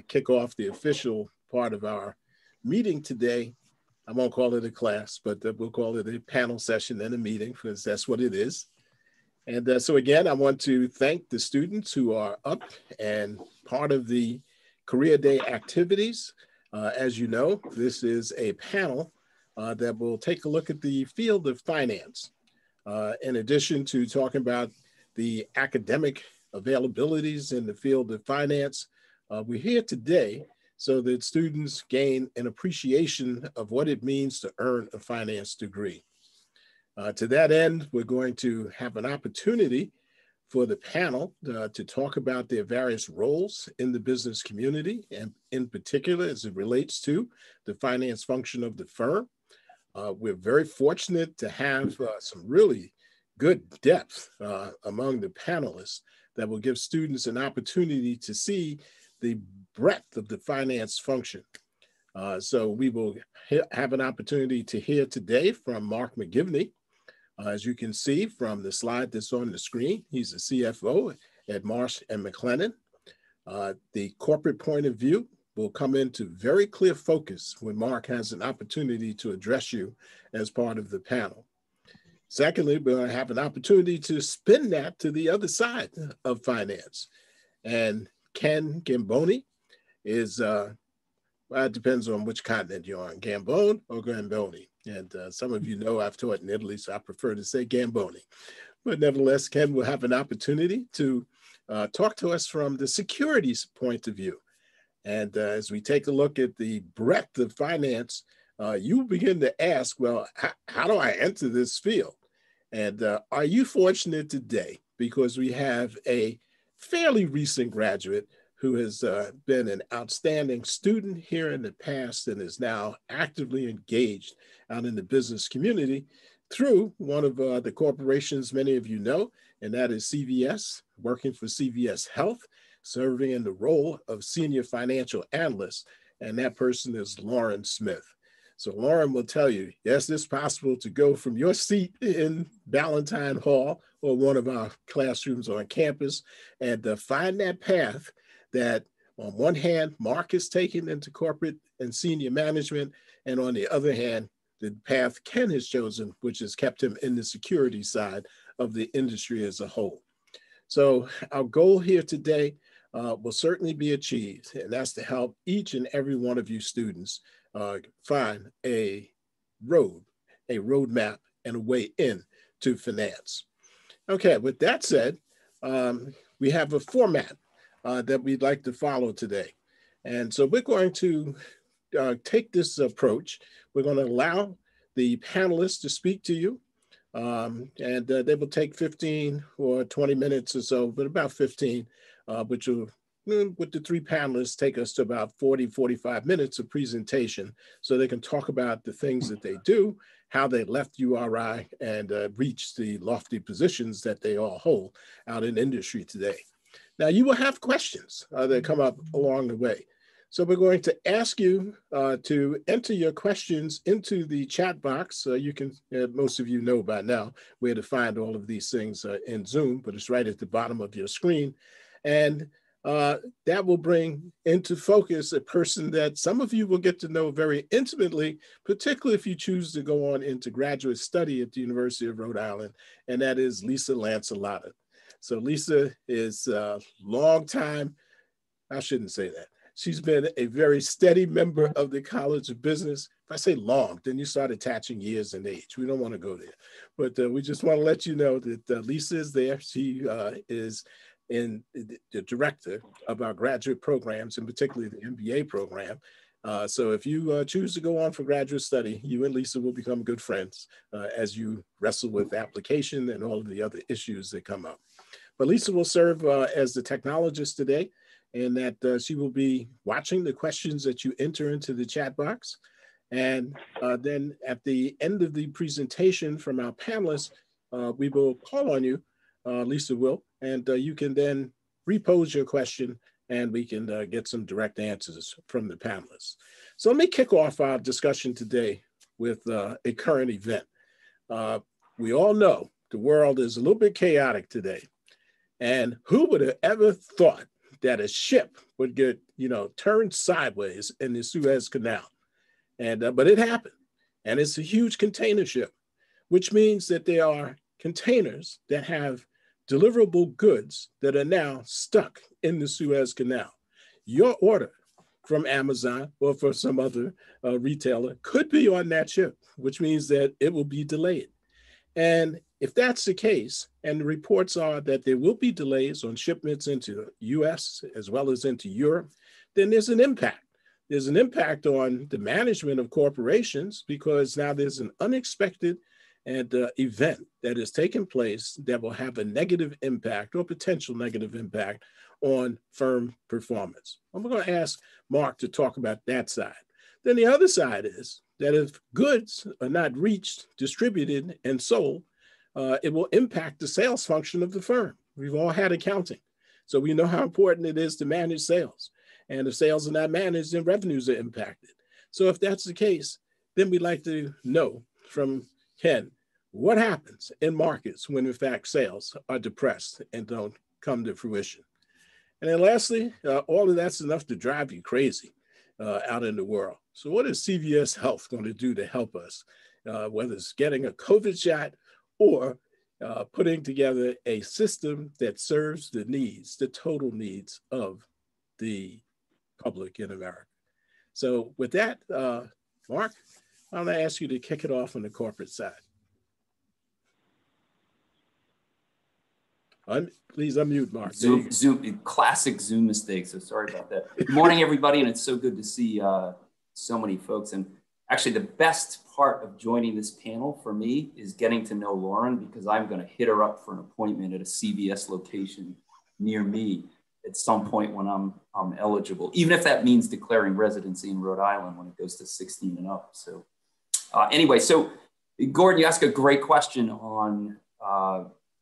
kick off the official part of our meeting today. I won't call it a class, but we'll call it a panel session and a meeting because that's what it is. And so again, I want to thank the students who are up and part of the Career Day activities. As you know, this is a panel that will take a look at the field of finance. In addition to talking about the academic availabilities in the field of finance, we're here today so that students gain an appreciation of what it means to earn a finance degree. To that end, we're going to have an opportunity for the panel to talk about their various roles in the business community, and in particular as it relates to the finance function of the firm. We're very fortunate to have some really good depth among the panelists that will give students an opportunity to see the breadth of the finance function. So we will have an opportunity to hear today from Mark McGivney. As you can see from the slide that's on the screen, he's the CFO at Marsh & McLennan. The corporate point of view will come into very clear focus when Mark has an opportunity to address you as part of the panel. Secondly, we're going to have an opportunity to spin that to the other side of finance. And Ken Gamboni is, well, it depends on which continent you're on, Gambone or Gamboni. And some of you know I've taught in Italy, so I prefer to say Gamboni. But nevertheless, Ken will have an opportunity to talk to us from the securities point of view. And as we take a look at the breadth of finance, you begin to ask, well, how do I enter this field? And are you fortunate today? Because we have a fairly recent graduate who has been an outstanding student here in the past and is now actively engaged out in the business community through one of the corporations many of you know, and that is CVS, working for CVS Health, serving in the role of senior financial analyst, and that person is Lauren Smith. So Lauren will tell you, yes, it's possible to go from your seat in Ballantyne Hall or one of our classrooms on campus and find that path that on one hand, Mark is taking into corporate and senior management, and on the other hand, the path Ken has chosen, which has kept him in the security side of the industry as a whole. So our goal here today will certainly be achieved, and that's to help each and every one of you students find a roadmap, and a way in to finance. Okay, with that said, we have a format that we'd like to follow today. And so we're going to take this approach. We're going to allow the panelists to speak to you, and they will take 15 or 20 minutes or so, but about 15, which will, with the three panelists, take us to about 40, 45 minutes of presentation so they can talk about the things that they do, how they left URI and reached the lofty positions that they all hold out in industry today. Now, you will have questions that come up along the way. So we're going to ask you to enter your questions into the chat box. You can, most of you know by now where to find all of these things in Zoom, but it's right at the bottom of your screen. And that will bring into focus a person that some of you will get to know very intimately, particularly if you choose to go on into graduate study at the University of Rhode Island, and that is Lisa Lancelotta. So Lisa is a long time, I shouldn't say that. She's been a very steady member of the College of Business. If I say long, then you start attaching years and age. We don't want to go there. But we just want to let you know that Lisa is there. She is the director of our graduate programs, and particularly the MBA program. So if you choose to go on for graduate study, you and Lisa will become good friends as you wrestle with application and all of the other issues that come up. But Lisa will serve as the technologist today, and that she will be watching the questions that you enter into the chat box. And then at the end of the presentation from our panelists, we will call on you, Lisa will, and you can then repose your question and we can get some direct answers from the panelists. So let me kick off our discussion today with a current event. We all know the world is a little bit chaotic today. And who would have ever thought that a ship would get, turned sideways in the Suez Canal. And but it happened. And it's a huge container ship, which means that there are containers that have deliverable goods that are now stuck in the Suez Canal. Your order from Amazon or for some other retailer could be on that ship, which means that it will be delayed. And if that's the case, and the reports are that there will be delays on shipments into the US as well as into Europe, then there's an impact. There's an impact on the management of corporations because now there's an unexpected event that has taken place that will have a negative impact or potential negative impact on firm performance. I'm going to ask Mark to talk about that side. Then the other side is that if goods are not reached, distributed, and sold, it will impact the sales function of the firm. We've all had accounting, so we know how important it is to manage sales. And if sales are not managed, then revenues are impacted. So if that's the case, then we'd like to know from Ken, what happens in markets when in fact sales are depressed and don't come to fruition? And then lastly, all of that's enough to drive you crazy out in the world. So what is CVS Health going to do to help us, whether it's getting a COVID shot or putting together a system that serves the needs, the total needs of the public in America? So with that, Mark, I'm going to ask you to kick it off on the corporate side. Please unmute, Mark. Zoom, classic Zoom mistake. So sorry about that. Good morning, everybody, and it's so good to see so many folks. And actually, the best part of joining this panel for me is getting to know Lauren, because I'm going to hit her up for an appointment at a CVS location near me at some point when I'm eligible, even if that means declaring residency in Rhode Island when it goes to 16 and up. So anyway, so Gordon, you asked a great question on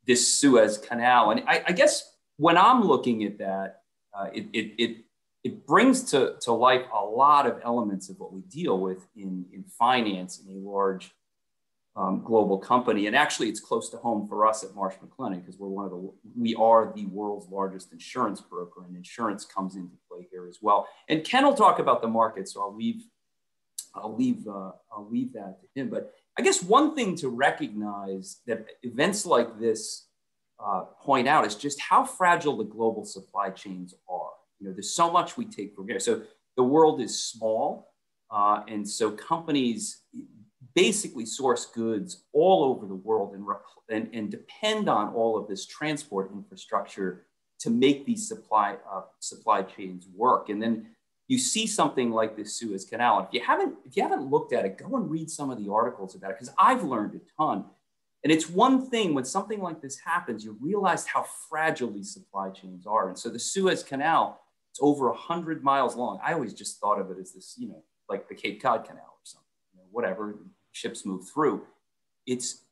this Suez Canal. And I guess when I'm looking at that, it brings to life a lot of elements of what we deal with in finance in a large global company. And actually it's close to home for us at Marsh McLennan, because we are the world's largest insurance broker, and insurance comes into play here as well. And Ken will talk about the market, so I'll leave that to him. But I guess one thing to recognize that events like this point out is just how fragile the global supply chains are. There's so much we take for granted. So the world is small, and so companies basically source goods all over the world and depend on all of this transport infrastructure to make these supply chains work. And then you see something like this Suez Canal. If you haven't looked at it, go and read some of the articles about it, because I've learned a ton. And it's one thing when something like this happens, you realize how fragile these supply chains are. And so the Suez Canal, it's over 100 miles long. I always just thought of it as this, like the Cape Cod Canal or something, whatever, ships move through. It's,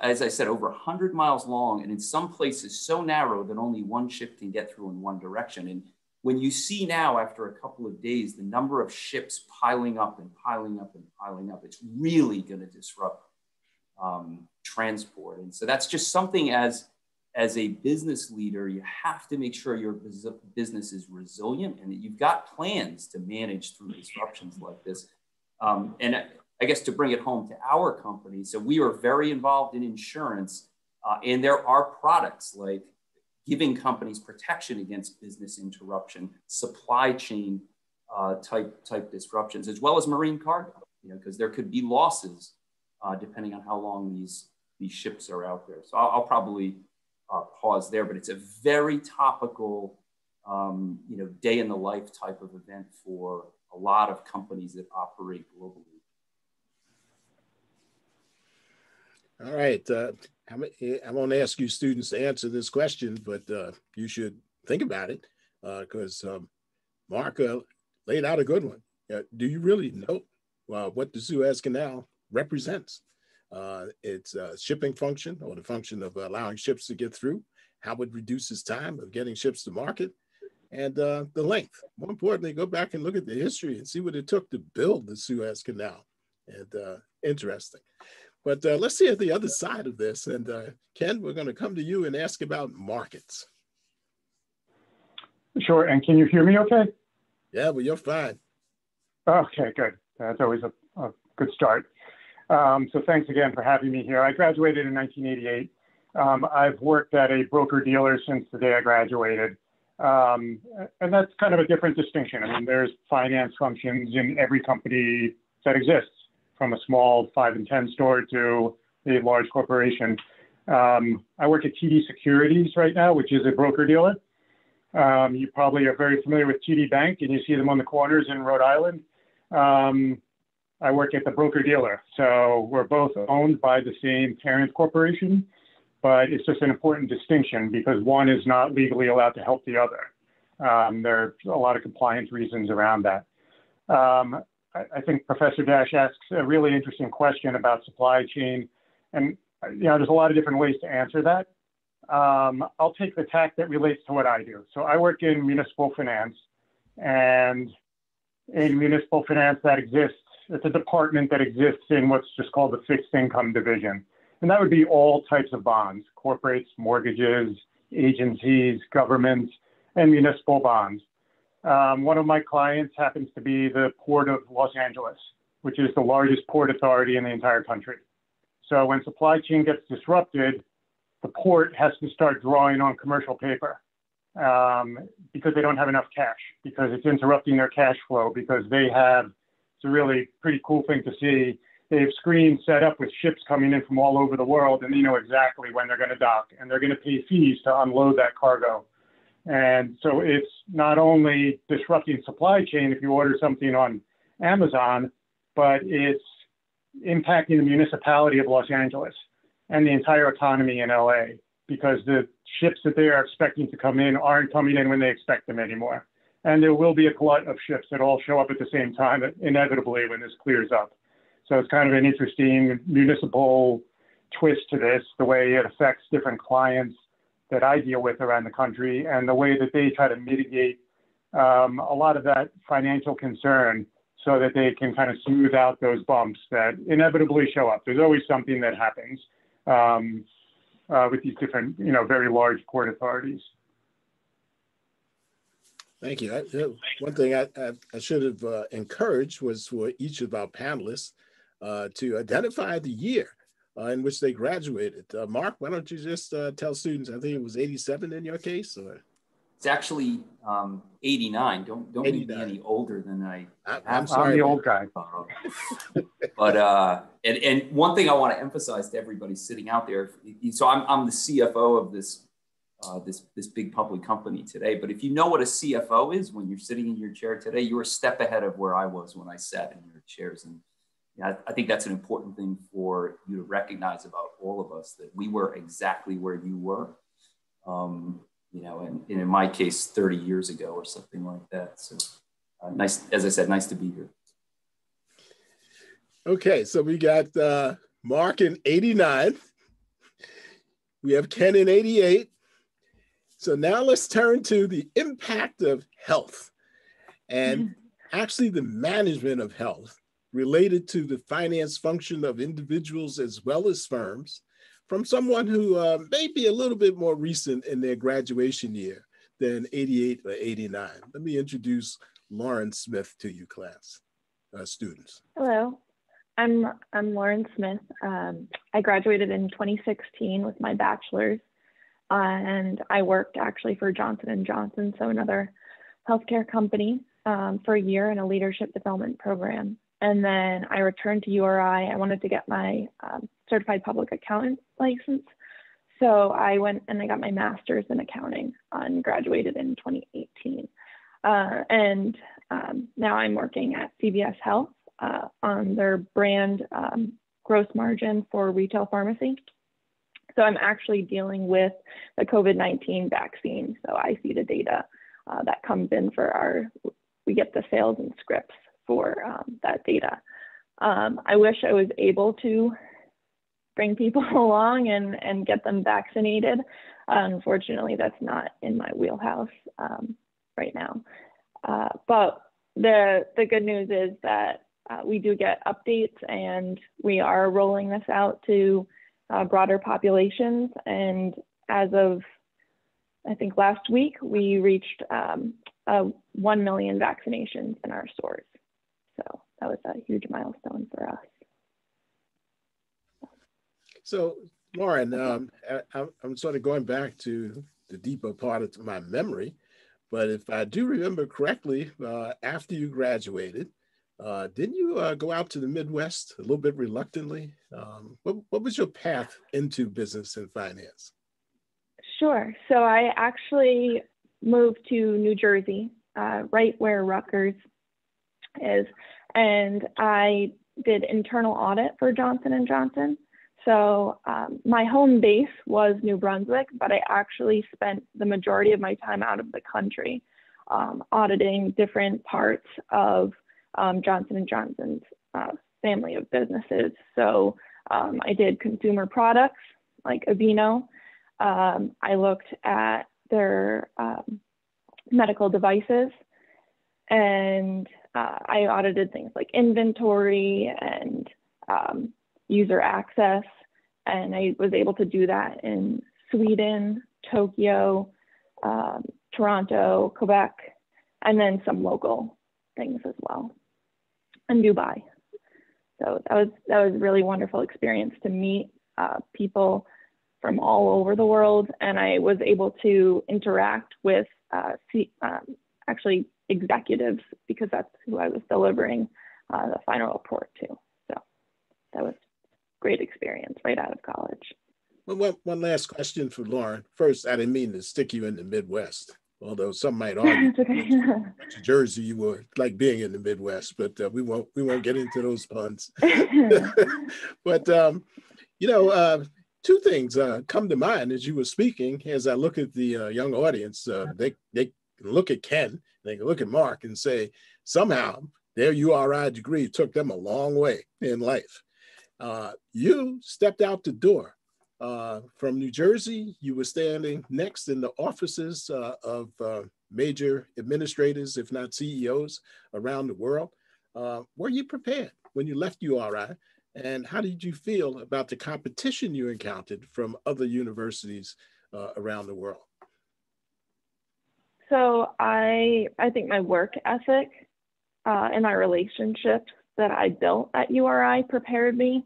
as I said, over 100 miles long, and in some places so narrow that only one ship can get through in one direction. And when you see now, after a couple of days, the number of ships piling up and piling up and piling up, it's really going to disrupt transport. And so that's just something as a business leader, you have to make sure your business is resilient and that you've got plans to manage through disruptions like this. And I guess to bring it home to our company, so we are very involved in insurance, and there are products like giving companies protection against business interruption, supply chain type disruptions, as well as marine cargo, because there could be losses depending on how long these ships are out there. So I'll probably pause there, but it's a very topical, day in the life type of event for a lot of companies that operate globally. All right. I won't ask you students to answer this question, but you should think about it because Mark laid out a good one. Do you really know what the Suez Canal represents? Its shipping function, or the function of allowing ships to get through, how it reduces time of getting ships to market, and the length. More importantly, go back and look at the history and see what it took to build the Suez Canal. And interesting. But let's see at the other side of this. And Ken, we're going to come to you and ask about markets. Sure. And can you hear me okay? Yeah, well, you're fine. Okay, good. That's always a good start. So thanks again for having me here. I graduated in 1988. I've worked at a broker-dealer since the day I graduated. And that's kind of a different distinction. I mean, there's finance functions in every company that exists, from a small 5 and 10 store to a large corporation. I work at TD Securities right now, which is a broker-dealer. You probably are very familiar with TD Bank, and you see them on the corners in Rhode Island. I work at the broker-dealer. So we're both owned by the same parent corporation, but it's just an important distinction because one is not legally allowed to help the other. There are a lot of compliance reasons around that. I think Professor Dash asks a really interesting question about supply chain. And there's a lot of different ways to answer that. I'll take the tack that relates to what I do. So I work in municipal finance, and in municipal finance that exists, it's a department that exists in what's just called the fixed income division. And that would be all types of bonds, corporates, mortgages, agencies, governments, and municipal bonds. One of my clients happens to be the Port of Los Angeles, which is the largest port authority in the entire country. So when supply chain gets disrupted, the port has to start drawing on commercial paper because they don't have enough cash, because it's interrupting their cash flow, because they have, it's a really pretty cool thing to see. They have screens set up with ships coming in from all over the world, and they know exactly when they're going to dock, and they're going to pay fees to unload that cargo. And so it's not only disrupting supply chain if you order something on Amazon, but it's impacting the municipality of Los Angeles and the entire economy in LA, because the ships that they are expecting to come in aren't coming in when they expect them anymore. And there will be a glut of ships that all show up at the same time, inevitably, when this clears up. So it's kind of an interesting municipal twist to this, the way it affects different clients that I deal with around the country, and the way that they try to mitigate a lot of that financial concern so that they can kind of smooth out those bumps that inevitably show up. There's always something that happens with these different, very large port authorities. Thank you. One thing I should have encouraged was for each of our panelists to identify the year in which they graduated. Mark, why don't you just tell students, I think it was 87 in your case? Or? It's actually 89. Don't 89. Make me any older than I'm sorry. I'm the old guy. But and one thing I want to emphasize to everybody sitting out there, so I'm the CFO of this big public company today. But if you know what a CFO is when you're sitting in your chair today, you're a step ahead of where I was when I sat in your chairs. And I think that's an important thing for you to recognize about all of us, that we were exactly where you were, and in my case, 30 years ago or something like that. So nice, as I said, nice to be here. Okay, so we got Mark in 89. We have Ken in 88. So now let's turn to the impact of health and actually the management of health related to the finance function of individuals as well as firms, from someone who may be a little bit more recent in their graduation year than 88 or 89. Let me introduce Lauren Smith to you, class, students. Hello, I'm Lauren Smith. I graduated in 2016 with my bachelor's, and I worked actually for Johnson & Johnson, so another healthcare company, for a year in a leadership development program. And then I returned to URI. I wanted to get my certified public accountant license. So I went and I got my master's in accounting and graduated in 2018. And now I'm working at CVS Health on their brand gross margin for retail pharmacy. So I'm actually dealing with the COVID-19 vaccine. So I see the data that comes in for we get the sales and scripts for that data. I wish I was able to bring people along and get them vaccinated. Unfortunately, that's not in my wheelhouse right now. But the good news is that we do get updates, and we are rolling this out to broader populations. And as of, I think last week, we reached 1 million vaccinations in our stores. So that was a huge milestone for us. So, Lauren, I'm sort of going back to the deeper part of my memory, but if I do remember correctly, after you graduated, didn't you go out to the Midwest a little bit reluctantly? What was your path into business and finance? Sure. So I actually moved to New Jersey, right where Rutgers is, and I did internal audit for Johnson & Johnson. So my home base was New Brunswick, but I actually spent the majority of my time out of the country auditing different parts of Johnson & Johnson's family of businesses. So I did consumer products like Aveeno. I looked at their medical devices, and I audited things like inventory and user access, and I was able to do that in Sweden, Tokyo, Toronto, Quebec, and then some local things as well, and Dubai. So that was a really wonderful experience to meet people from all over the world, and I was able to interact with actually executives, because that's who I was delivering the final report to. So that was a great experience right out of college. Well, one last question for Lauren. First, I didn't mean to stick you in the Midwest, although some might argue to Jersey you were like being in the Midwest, but we won't get into those puns. But two things come to mind as you were speaking. As I look at the young audience, they can look at Ken, they can look at Mark and say, somehow their URI degree took them a long way in life. You stepped out the door from New Jersey. You were standing next in the offices of major administrators, if not CEOs, around the world. Were you prepared when you left URI? And how did you feel about the competition you encountered from other universities around the world? So I think my work ethic and my relationships that I built at URI prepared me.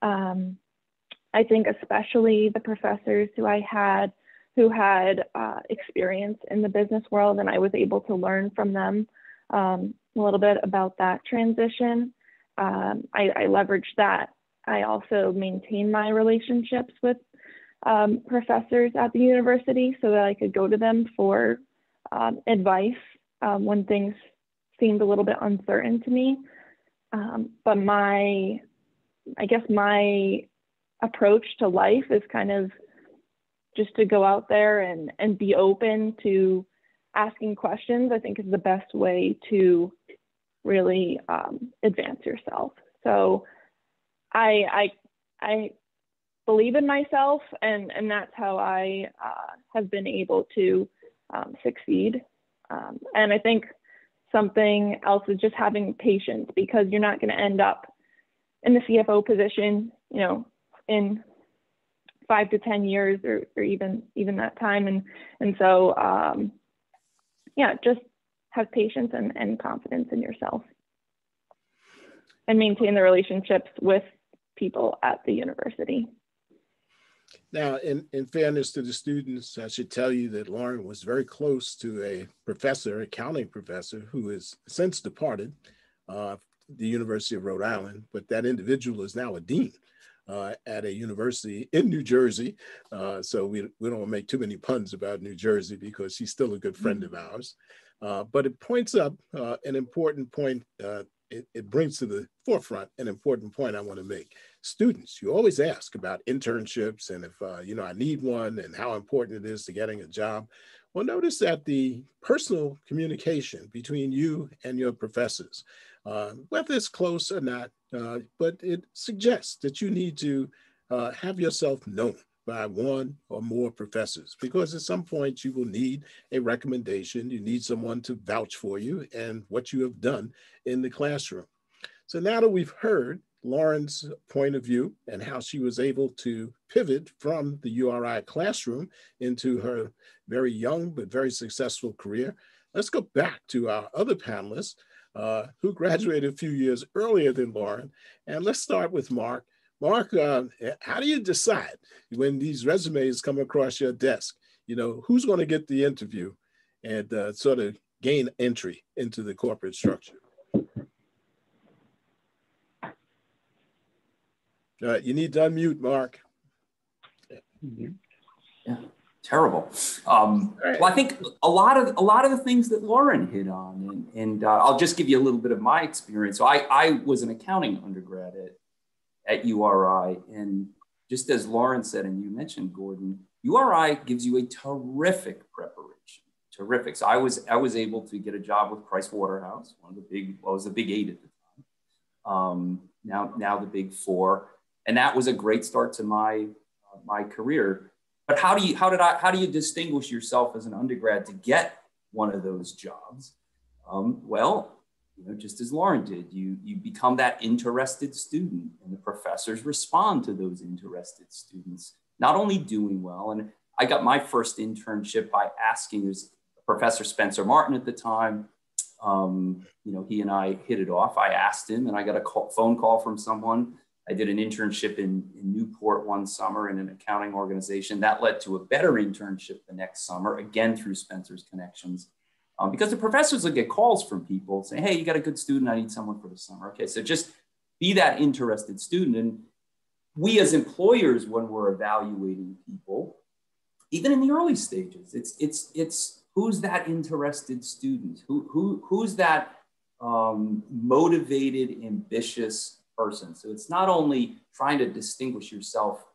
I think especially the professors who had experience in the business world, and I was able to learn from them a little bit about that transition. I leveraged that. I also maintained my relationships with professors at the university so that I could go to them for advice when things seemed a little bit uncertain to me. But my approach to life is kind of just to go out there and be open to asking questions. I think is the best way to really advance yourself. So I believe in myself, and that's how I have been able to succeed. And I think something else is just having patience, because you're not going to end up in the CFO position, in 5 to 10 years or even that time. And so, just have patience and confidence in yourself, and maintain the relationships with people at the university. Now, in fairness to the students, I should tell you that Lauren was very close to a professor, accounting professor, who has since departed the University of Rhode Island, but that individual is now a dean at a university in New Jersey. So we don't make too many puns about New Jersey, because she's still a good friend of ours. But it points up an important point. It brings to the forefront an important point I want to make. Students, you always ask about internships and if, I need one, and how important it is to getting a job. Well, notice that the personal communication between you and your professors, whether it's close or not, but it suggests that you need to have yourself known by one or more professors, because at some point you will need a recommendation. You need someone to vouch for you and what you have done in the classroom. So now that we've heard Lauren's point of view and how she was able to pivot from the URI classroom into her very young but very successful career, let's go back to our other panelists who graduated a few years earlier than Lauren. And let's start with Mark. Mark, how do you decide when these resumes come across your desk, who's going to get the interview and sort of gain entry into the corporate structure? You need to unmute, Mark. Yeah, terrible. Well, I think a lot of the things that Lauren hit on, and I'll just give you a little bit of my experience. So I was an accounting undergrad at URI, and just as Lauren said, and you mentioned, Gordon, URI gives you a terrific preparation. Terrific. So I was able to get a job with Price Waterhouse, it was the big 8 at the time. Now the big 4. And that was a great start to my career. But how do you distinguish yourself as an undergrad to get one of those jobs? Well, just as Lauren did, you become that interested student, and the professors respond to those interested students, not only doing well. And I got my first internship by asking, there's Professor Spencer Martin at the time. He and I hit it off. I asked him, and I got a phone call from someone. I did an internship in Newport one summer in an accounting organization. That led to a better internship the next summer, again through Spencer's connections. Because the professors would get calls from people saying, hey, you got a good student, I need someone for the summer. Okay, so just be that interested student. And we as employers, when we're evaluating people, even in the early stages, it's who's that interested student? Who's that motivated, ambitious person? So it's not only trying to distinguish yourself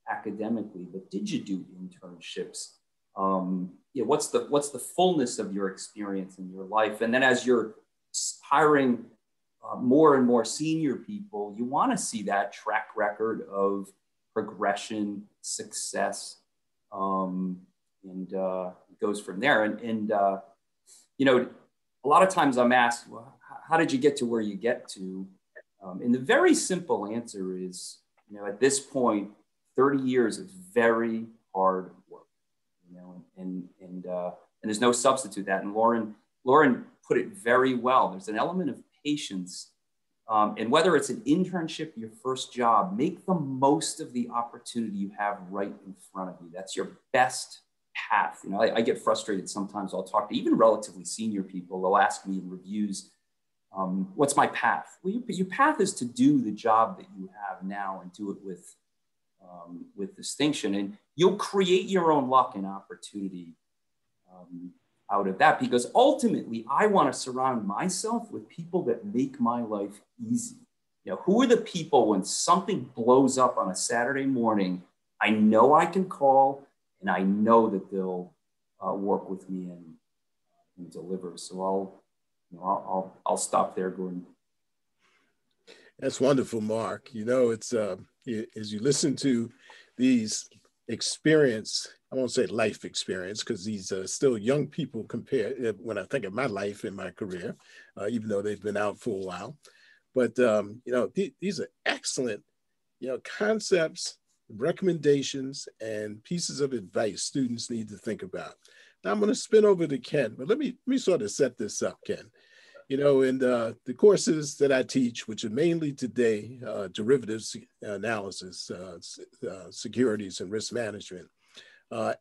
academically, but did you do internships? What's the fullness of your experience in your life? And then as you're hiring more and more senior people, you want to see that track record of progression, success, and it goes from there. And a lot of times I'm asked, well, how did you get to where you get to? And the very simple answer is, at this point, 30 years of very hard work, and there's no substitute that. And Lauren put it very well. There's an element of patience. And whether it's an internship, your first job, make the most of the opportunity you have right in front of you. That's your best path. I get frustrated sometimes. I'll talk to even relatively senior people. They'll ask me in reviews, what's my path? Well, your path is to do the job that you have now and do it with distinction. And you'll create your own luck and opportunity out of that, because ultimately I want to surround myself with people that make my life easy. Who are the people when something blows up on a Saturday morning, I know I can call and I know that they'll work with me and deliver. So I'll stop there, Gordon. That's wonderful, Mark. It's as you listen to these experience, I won't say life experience, because these are still young people compared when I think of my life and my career, even though they've been out for a while. But these are excellent, concepts, recommendations, and pieces of advice students need to think about. Now I'm going to spin over to Ken, but let me sort of set this up, Ken. In the courses that I teach, which are mainly today derivatives analysis, securities and risk management,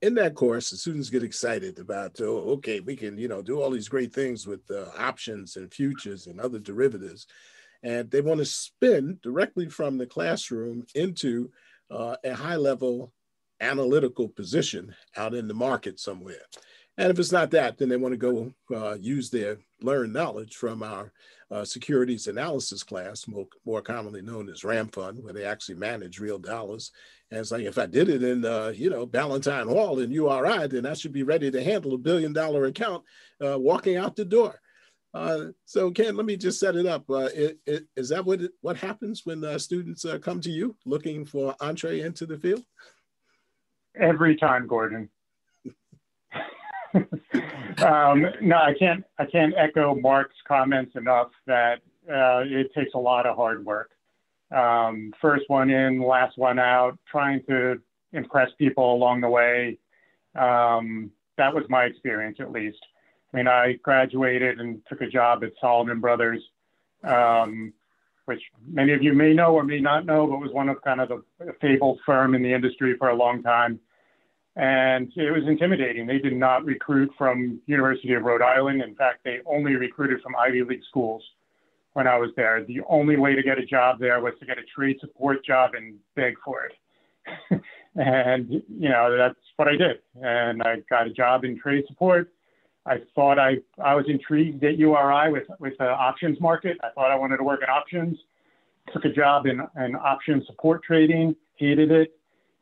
in that course, the students get excited about, okay, we can, do all these great things with options and futures and other derivatives. And they want to spin directly from the classroom into a high-level analytical position out in the market somewhere. And if it's not that, then they want to go use their learned knowledge from our securities analysis class, more commonly known as RAM Fund, where they actually manage real dollars. And it's like, if I did it in, Ballantine Hall in URI, then I should be ready to handle $1 billion account walking out the door. So Ken, let me just set it up. Is that what happens when students come to you looking for entree into the field? Every time, Gordon. No, I can't echo Mark's comments enough that it takes a lot of hard work. First one in, last one out, trying to impress people along the way. That was my experience, at least. I mean, I graduated and took a job at Solomon Brothers, which many of you may know or may not know, but was one of kind of the fabled firm in the industry for a long time. And it was intimidating. They did not recruit from University of Rhode Island. In fact, they only recruited from Ivy League schools when I was there. The only way to get a job there was to get a trade support job and beg for it. And, you know, that's what I did. And I got a job in trade support. I thought I was intrigued at URI with the options market. I thought I wanted to work in options. Took a job in option support trading, hated it,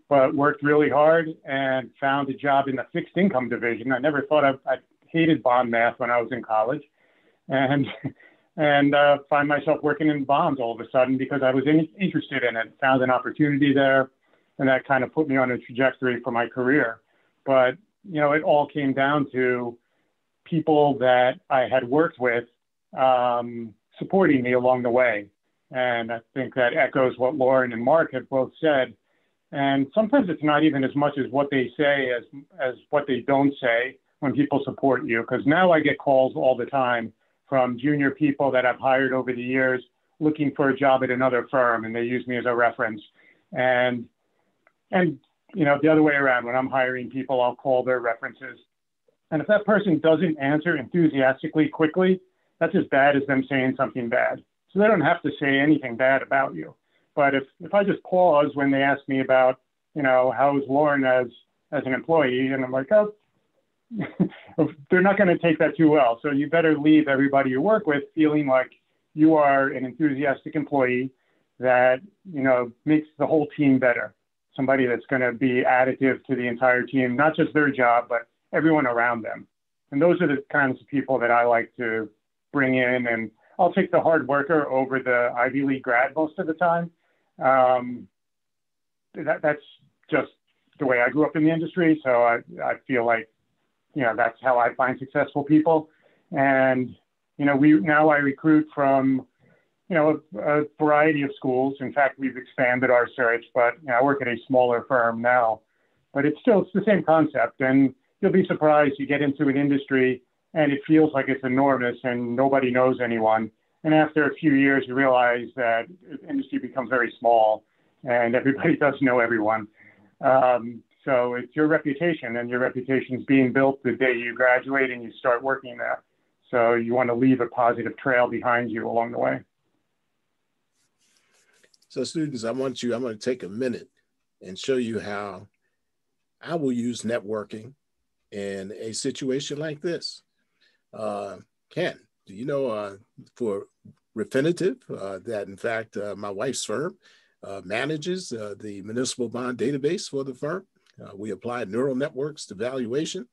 but worked really hard and found a job in the fixed income division. I never thought I hated bond math when I was in college, and find myself working in bonds all of a sudden because I was interested in it, found an opportunity there, and that kind of put me on a trajectory for my career. But, you know, it all came down to people that I had worked with supporting me along the way. And I think that echoes what Lauren and Mark have both said. And sometimes it's not even as much as what they say as what they don't say when people support you. Because now I get calls all the time from junior people that I've hired over the years looking for a job at another firm, and they use me as a reference. And you know, the other way around, when I'm hiring people, I'll call their references. And if that person doesn't answer enthusiastically quickly, that's as bad as them saying something bad. So they don't have to say anything bad about you. But if I just pause when they ask me about, you know, how's Lauren as an employee, and I'm like, oh, they're not going to take that too well. So you better leave everybody you work with feeling like you are an enthusiastic employee that, you know, makes the whole team better. Somebody that's going to be additive to the entire team, not just their job, but everyone around them. And those are the kinds of people that I like to bring in. And I'll take the hard worker over the Ivy League grad most of the time. That's just the way I grew up in the industry. So I feel like, you know, that's how I find successful people. And, you know, I recruit from, you know, a variety of schools. In fact, we've expanded our search, but, you know, I work at a smaller firm now, but it's the same concept. And you'll be surprised, you get into an industry and it feels like it's enormous and nobody knows anyone. And after a few years, you realize that the industry becomes very small and everybody does know everyone. So it's your reputation, and your reputation is being built the day you graduate and you start working there. So you want to leave a positive trail behind you along the way. So students, I'm going to take a minute and show you how I will use networking in a situation like this. Ken, do you know for Refinitiv that in fact my wife's firm manages the municipal bond database for the firm? We apply neural networks to valuation.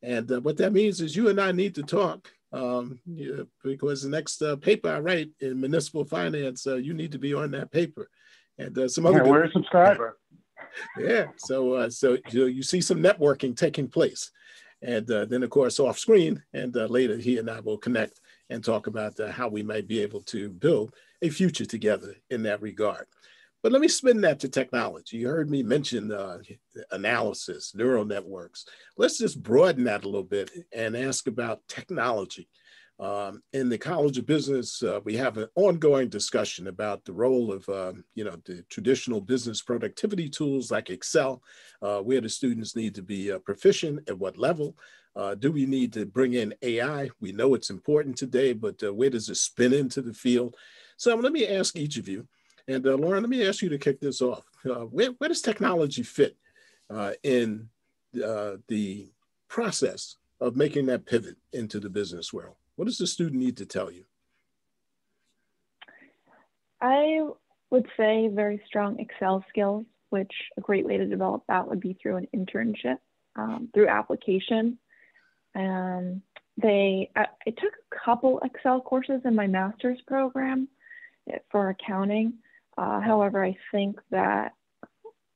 And what that means is you and I need to talk because the next paper I write in municipal finance, you need to be on that paper. And some other we're a subscriber. Yeah, so you see some networking taking place. And then, of course, off screen, and later he and I will connect and talk about how we might be able to build a future together in that regard. But let me spin that to technology. You heard me mention analysis, neural networks. Let's just broaden that a little bit and ask about technology. In the College of Business, we have an ongoing discussion about the role of, the traditional business productivity tools like Excel, where the students need to be proficient, at what level. Do we need to bring in AI? We know it's important today, but where does it spin into the field? So let me ask each of you, and Lauren, let me ask you to kick this off. Where does technology fit in the process of making that pivot into the business world? What does the student need to tell you? I would say very strong Excel skills, which a great way to develop that would be through an internship, through application. I took a couple Excel courses in my master's program for accounting. However, I think that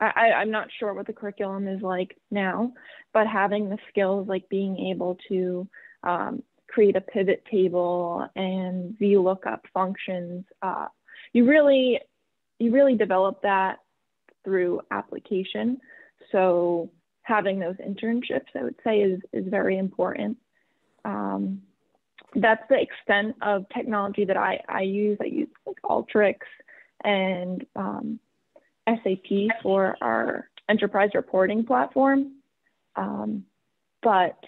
I'm not sure what the curriculum is like now, but having the skills like being able to create a pivot table and VLOOKUP functions, you really develop that through application. So having those internships, I would say, is very important. that's the extent of technology that I use. I use like Alteryx and SAP for our enterprise reporting platform. But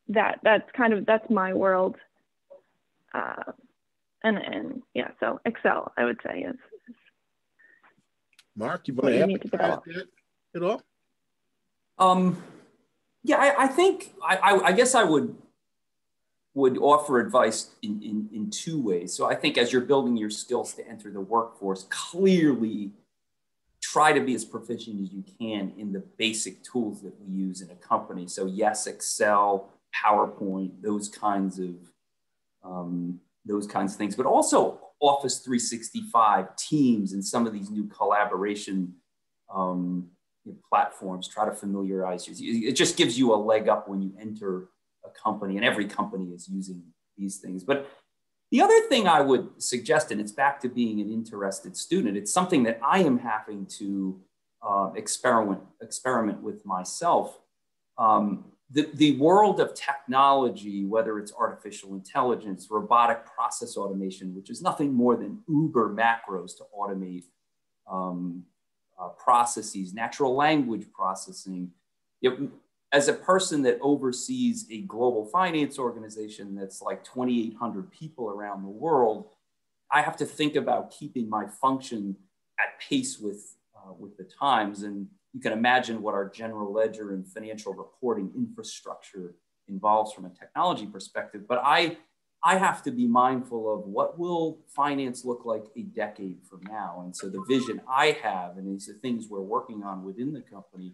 that's my world. And yeah, so Excel, I would say is Mark, you want to amplify that at all? Yeah, I think I guess I would offer advice in two ways. So I think as you're building your skills to enter the workforce, clearly try to be as proficient as you can in the basic tools that we use in a company. So yes, Excel, PowerPoint, those kinds of things, but also Office 365, Teams, and some of these new collaboration platforms. Try to familiarize you. It just gives you a leg up when you enter a company, and every company is using these things. But the other thing I would suggest, and it's back to being an interested student, it's something that I am having to experiment with myself. The world of technology, whether it's artificial intelligence, robotic process automation, which is nothing more than Uber macros to automate processes, natural language processing. As a person that oversees a global finance organization that's like 2,800 people around the world, I have to think about keeping my function at pace with the times. And you can imagine what our general ledger and financial reporting infrastructure involves from a technology perspective. But I have to be mindful of what will finance look like a decade from now. And so the vision I have, and these are things we're working on within the company,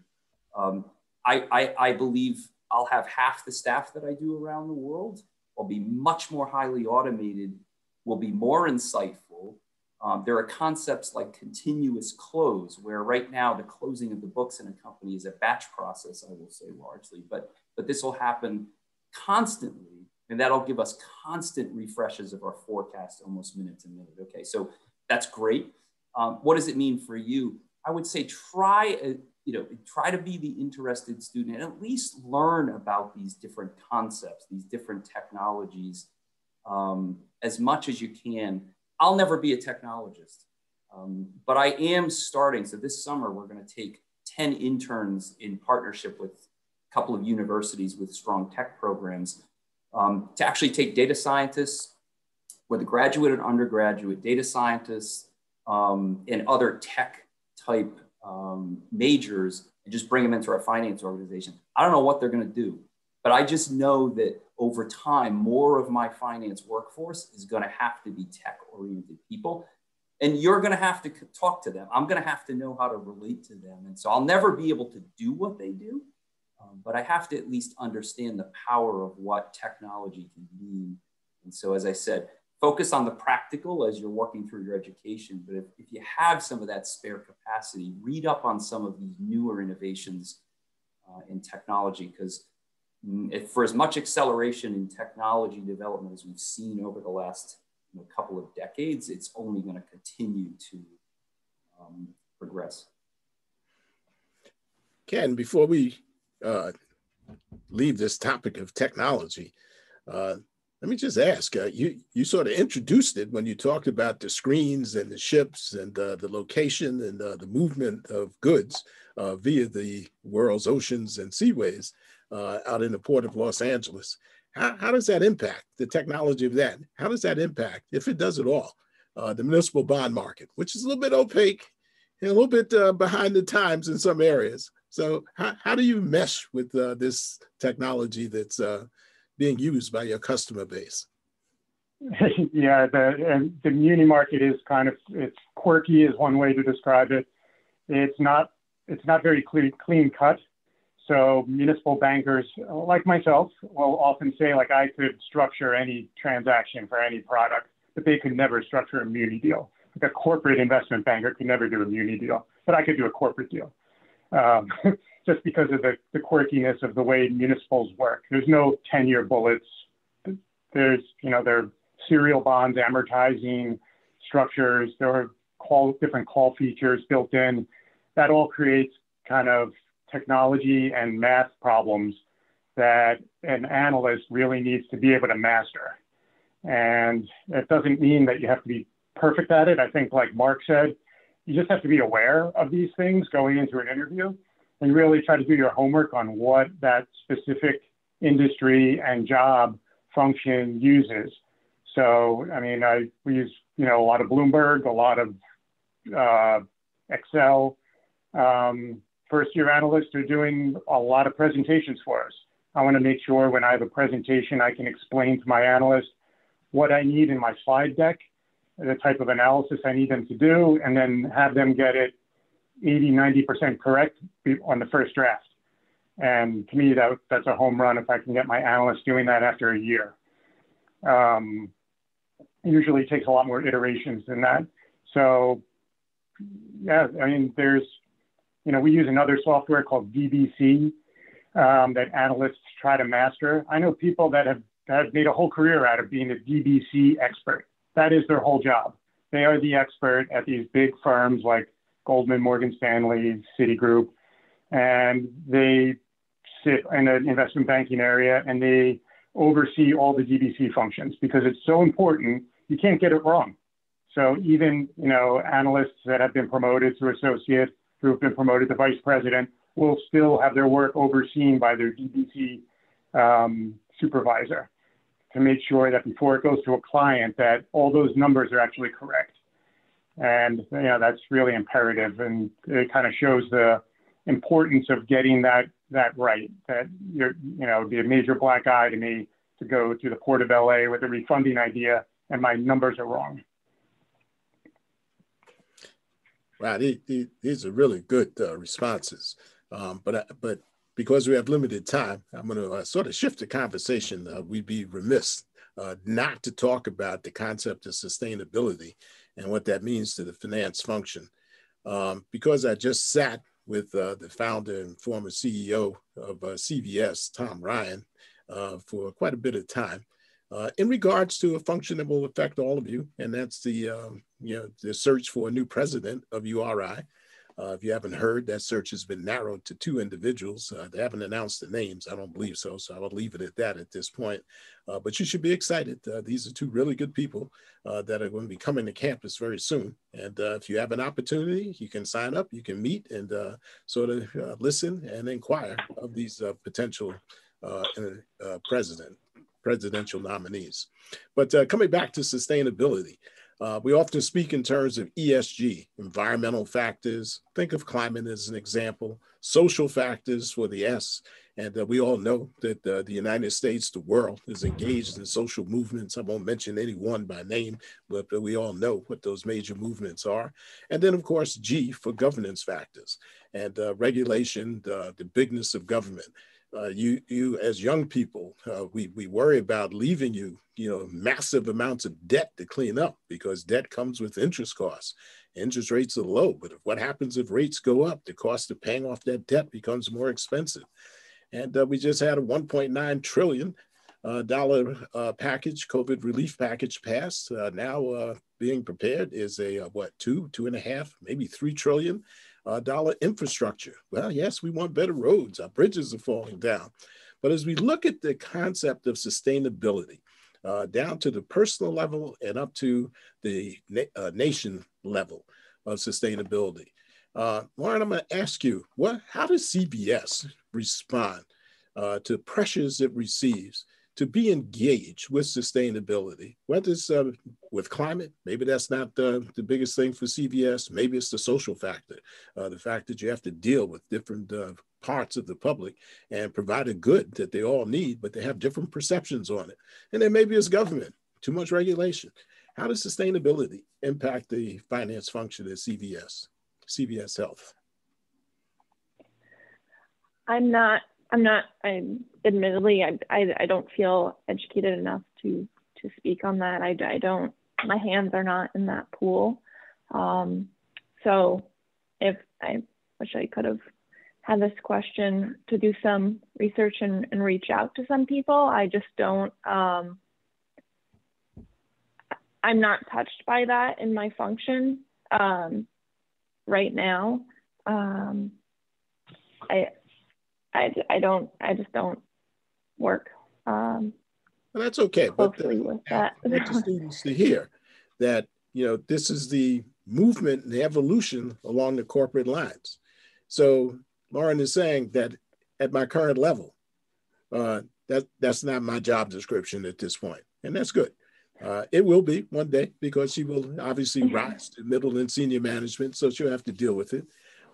I believe I'll have half the staff that I do around the world. I'll be much more highly automated, will be more insightful. There are concepts like continuous close, where right now the closing of the books in a company is a batch process, I will say largely, but this will happen constantly, and that'll give us constant refreshes of our forecast almost minute to minute. Okay, so that's great. What does it mean for you? I would say try to be the interested student and at least learn about these different concepts, these different technologies as much as you can. I'll never be a technologist, but I am starting. So this summer, we're going to take 10 interns in partnership with a couple of universities with strong tech programs to actually take data scientists, whether graduate or undergraduate, data scientists, and other tech type majors, and just bring them into our finance organization. I don't know what they're going to do, but I just know that over time, more of my finance workforce is going to have to be tech-oriented people. And you're going to have to talk to them. I'm going to have to know how to relate to them. And so I'll never be able to do what they do, but I have to at least understand the power of what technology can mean. And so, as I said, focus on the practical as you're working through your education. But if you have some of that spare capacity, read up on some of these newer innovations in technology, because for as much acceleration in technology development as we've seen over the last couple of decades, it's only going to continue to progress. Ken, before we leave this topic of technology, let me just ask, you sort of introduced it when you talked about the screens and the ships and the location and the movement of goods via the world's oceans and seaways out in the port of Los Angeles. How does that impact the technology of that? How does that impact, if it does at all, the municipal bond market, which is a little bit opaque and a little bit behind the times in some areas? So how do you mesh with this technology that's being used by your customer base? Yeah, the muni market is it's quirky is one way to describe it. It's not very clean cut. So municipal bankers like myself will often say, like, I could structure any transaction for any product, but they could never structure a muni deal. Like a corporate investment banker could never do a muni deal, but I could do a corporate deal. Just because of the quirkiness of the way municipals work. There's no 10-year bullets. There are serial bonds, amortizing structures. There are different call features built in. That all creates kind of technology and math problems that an analyst really needs to be able to master. And it doesn't mean that you have to be perfect at it. I think, like Mark said, you just have to be aware of these things going into an interview and really try to do your homework on what that specific industry and job function uses. So, I mean, we use, a lot of Bloomberg, a lot of Excel. First-year analysts are doing a lot of presentations for us. I want to make sure when I have a presentation, I can explain to my analyst what I need in my slide deck, the type of analysis I need them to do, and then have them get it 80, 90% correct on the first draft. And to me, that's a home run if I can get my analyst doing that after a year. Usually it takes a lot more iterations than that. So, yeah, I mean, we use another software called DBC that analysts try to master. I know people that have made a whole career out of being a DBC expert. That is their whole job. They are the expert at these big firms like Goldman, Morgan Stanley, Citigroup, and they sit in an investment banking area and they oversee all the DBC functions because it's so important. You can't get it wrong. So even, analysts that have been promoted to associate, who have been promoted to vice president, will still have their work overseen by their DBC supervisor to make sure that before it goes to a client that all those numbers are actually correct. And that's really imperative, and it kind of shows the importance of getting that right. That it'd be a major black eye to me to go to the Port of LA with a refunding idea and my numbers are wrong. Wow, these are really good responses. But because we have limited time, I'm going to sort of shift the conversation. We'd be remiss not to talk about the concept of sustainability and what that means to the finance function. Because I just sat with the founder and former CEO of CVS, Tom Ryan, for quite a bit of time in regards to a function that will affect all of you, and that's the search for a new president of URI. If you haven't heard, that search has been narrowed to 2 individuals. They haven't announced the names. I don't believe so. So I will leave it at that at this point. But you should be excited. These are 2 really good people that are going to be coming to campus very soon. And if you have an opportunity, you can sign up, you can meet and sort of listen and inquire of these potential presidential nominees. But coming back to sustainability, we often speak in terms of ESG, environmental factors. Think of climate as an example, social factors for the S. And we all know that the United States, the world, is engaged in social movements. I won't mention any one by name, but we all know what those major movements are. And then, of course, G for governance factors and regulation, the bigness of government. You as young people, we worry about leaving you, massive amounts of debt to clean up because debt comes with interest costs. Interest rates are low, but what happens if rates go up? The cost of paying off that debt becomes more expensive. And we just had a $1.9 trillion package, COVID relief package passed. Now being prepared is a $2.5, maybe $3 trillion infrastructure. Well, yes, we want better roads. Our bridges are falling down. But as we look at the concept of sustainability, down to the personal level and up to the nation level of sustainability, Lauren, I'm going to ask you, how does CBS respond to pressures it receives to be engaged with sustainability, whether it's with climate? Maybe that's not the biggest thing for CVS. Maybe it's the social factor, the fact that you have to deal with different parts of the public and provide a good that they all need, but they have different perceptions on it. And then maybe it's government, too much regulation. How does sustainability impact the finance function at CVS Health? Admittedly, I don't feel educated enough to speak on that. My hands are not in that pool. So if I wish I could have had this question to do some research and reach out to some people. I just don't, I'm not touched by that in my function right now. I just don't work Well, that's okay. closely with that. I want the students to hear that, this is the movement and the evolution along the corporate lines. So Lauren is saying that at my current level, that's not my job description at this point, and that's good. It will be one day because she will obviously rise to middle and senior management, so she'll have to deal with it.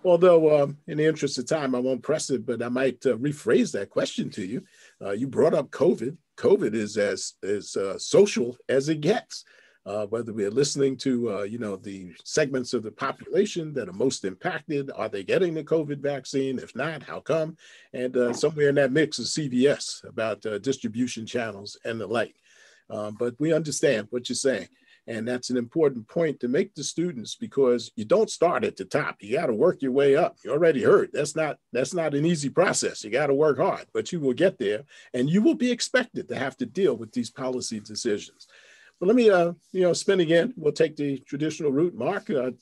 Although, in the interest of time, I won't press it, but I might rephrase that question to you. You brought up COVID. COVID is as social as it gets. Whether we're listening to, the segments of the population that are most impacted, are they getting the COVID vaccine? If not, how come? And somewhere in that mix is CVS about distribution channels and the like. But we understand what you're saying. And that's an important point to make to students, because you don't start at the top. You got to work your way up. You already heard that's not an easy process. You got to work hard, but you will get there, and you will be expected to have to deal with these policy decisions. But let me, spin again. We'll take the traditional route. Mark, does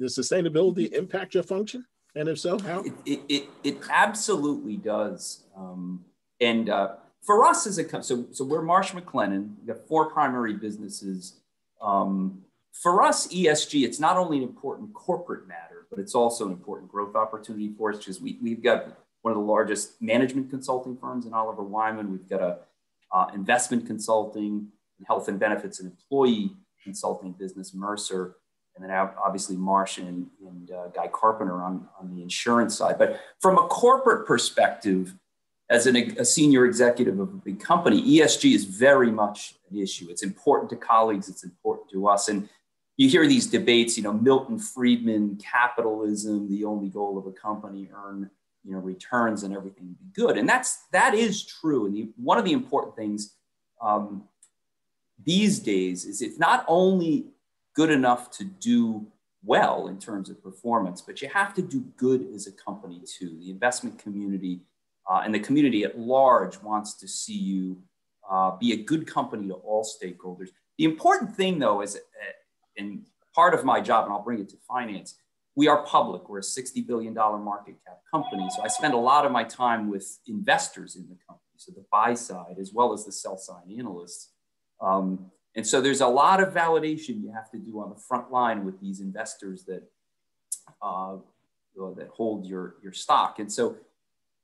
sustainability impact your function? And if so, how? It absolutely does. For us as a company, so we're Marsh McLennan. We've got 4 primary businesses. For us, ESG, it's not only an important corporate matter, but it's also an important growth opportunity for us, because we've got one of the largest management consulting firms in Oliver Wyman. We've got a investment consulting, health and benefits and employee consulting business, Mercer, and then obviously Marsh and Guy Carpenter on the insurance side. But from a corporate perspective, as a senior executive of a big company, ESG is very much an issue. It's important to colleagues. It's important to us. And you hear these debates, Milton Friedman, capitalism, the only goal of a company, earn, returns and everything be good. And that is true. And one of the important things these days is it's not only good enough to do well in terms of performance, but you have to do good as a company too. The investment community and the community at large wants to see you be a good company to all stakeholders. The important thing, though, is, and part of my job, and I'll bring it to finance, we are public. We're a $60 billion market cap company. So I spend a lot of my time with investors in the company, so the buy side as well as the sell side analysts. And so there's a lot of validation you have to do on the front line with these investors that hold your stock. And so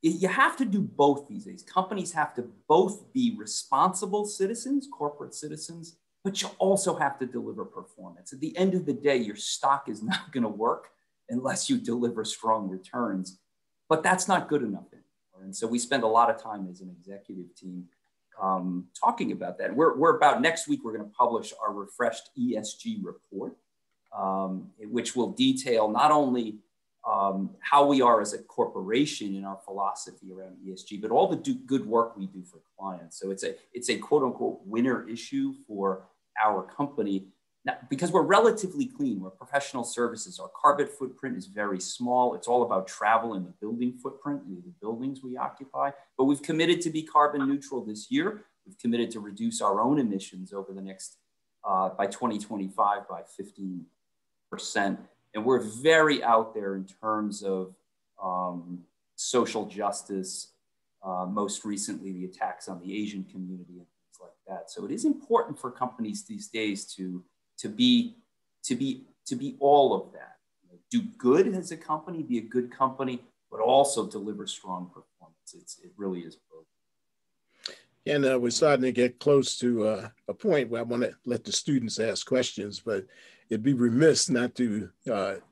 you have to do both these days. Companies have to both be responsible citizens, corporate citizens, but you also have to deliver performance. At the end of the day, your stock is not going to work unless you deliver strong returns, but that's not good enough anymore. And so we spend a lot of time as an executive team talking about that. We're about next week, we're going to publish our refreshed ESG report, which will detail not only how we are as a corporation in our philosophy around ESG, but all the good work we do for clients. So it's a quote unquote winner issue for our company. Now, because we're relatively clean, we're professional services. Our carbon footprint is very small. It's all about travel and the building footprint, the buildings we occupy. But we've committed to be carbon neutral this year. We've committed to reduce our own emissions over the next, by 2025, by 15%. And we're very out there in terms of social justice, most recently the attacks on the Asian community and things like that. So it is important for companies these days to be all of that. Do good as a company, be a good company, but also deliver strong performance. It really is both. And we're starting to get close to a point where I want to let the students ask questions, but it'd be remiss not to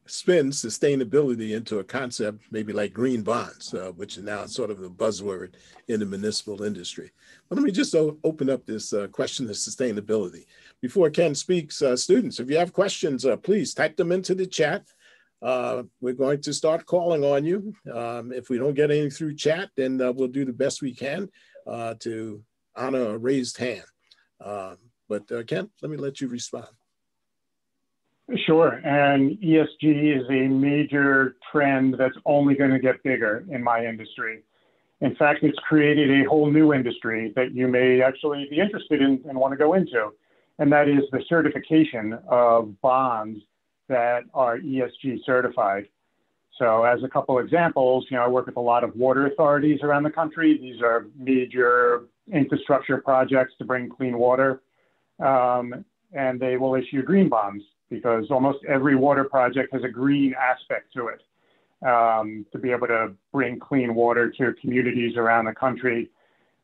spin sustainability into a concept maybe like green bonds, which is now sort of a buzzword in the municipal industry. But let me just open up this question of sustainability. Before Ken speaks, students, if you have questions, please type them into the chat. We're going to start calling on you. If we don't get anything through chat, then we'll do the best we can to honor a raised hand. But Ken, let me let you respond. Sure, and ESG is a major trend that's only going to get bigger in my industry. In fact, it's created a whole new industry that you may actually be interested in and want to go into, and that is the certification of bonds that are ESG certified. So as a couple examples, I work with a lot of water authorities around the country. These are major infrastructure projects to bring clean water. And they will issue green bonds because almost every water project has a green aspect to it, to be able to bring clean water to communities around the country.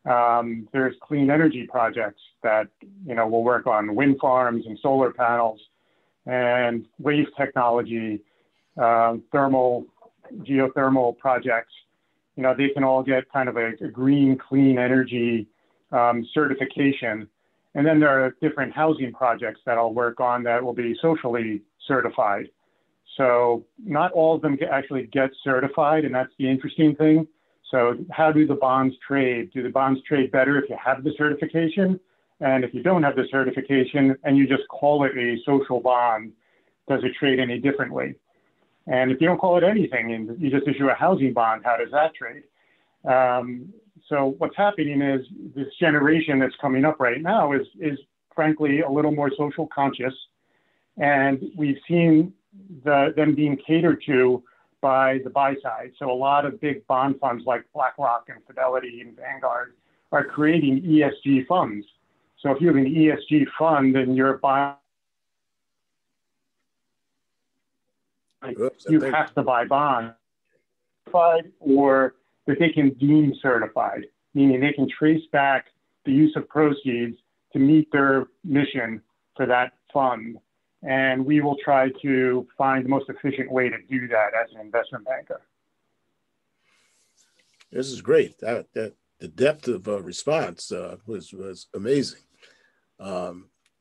There's clean energy projects that, will work on wind farms and solar panels and wave technology, geothermal projects. They can all get kind of a green, clean energy certification. And then there are different housing projects that I'll work on that will be socially certified. So not all of them actually get certified, and that's the interesting thing. So how do the bonds trade? Do the bonds trade better if you have the certification? And if you don't have the certification and you just call it a social bond, does it trade any differently? And if you don't call it anything and you just issue a housing bond, how does that trade? So what's happening is this generation that's coming up right now is frankly a little more social conscious. And we've seen them being catered to by the buy side. So a lot of big bond funds like BlackRock and Fidelity and Vanguard are creating ESG funds. So if you have an ESG fund and you're buying, you have to buy bonds or that they can deem certified, meaning they can trace back the use of proceeds to meet their mission for that fund. And we will try to find the most efficient way to do that as an investment banker. This is great. The depth of response was amazing.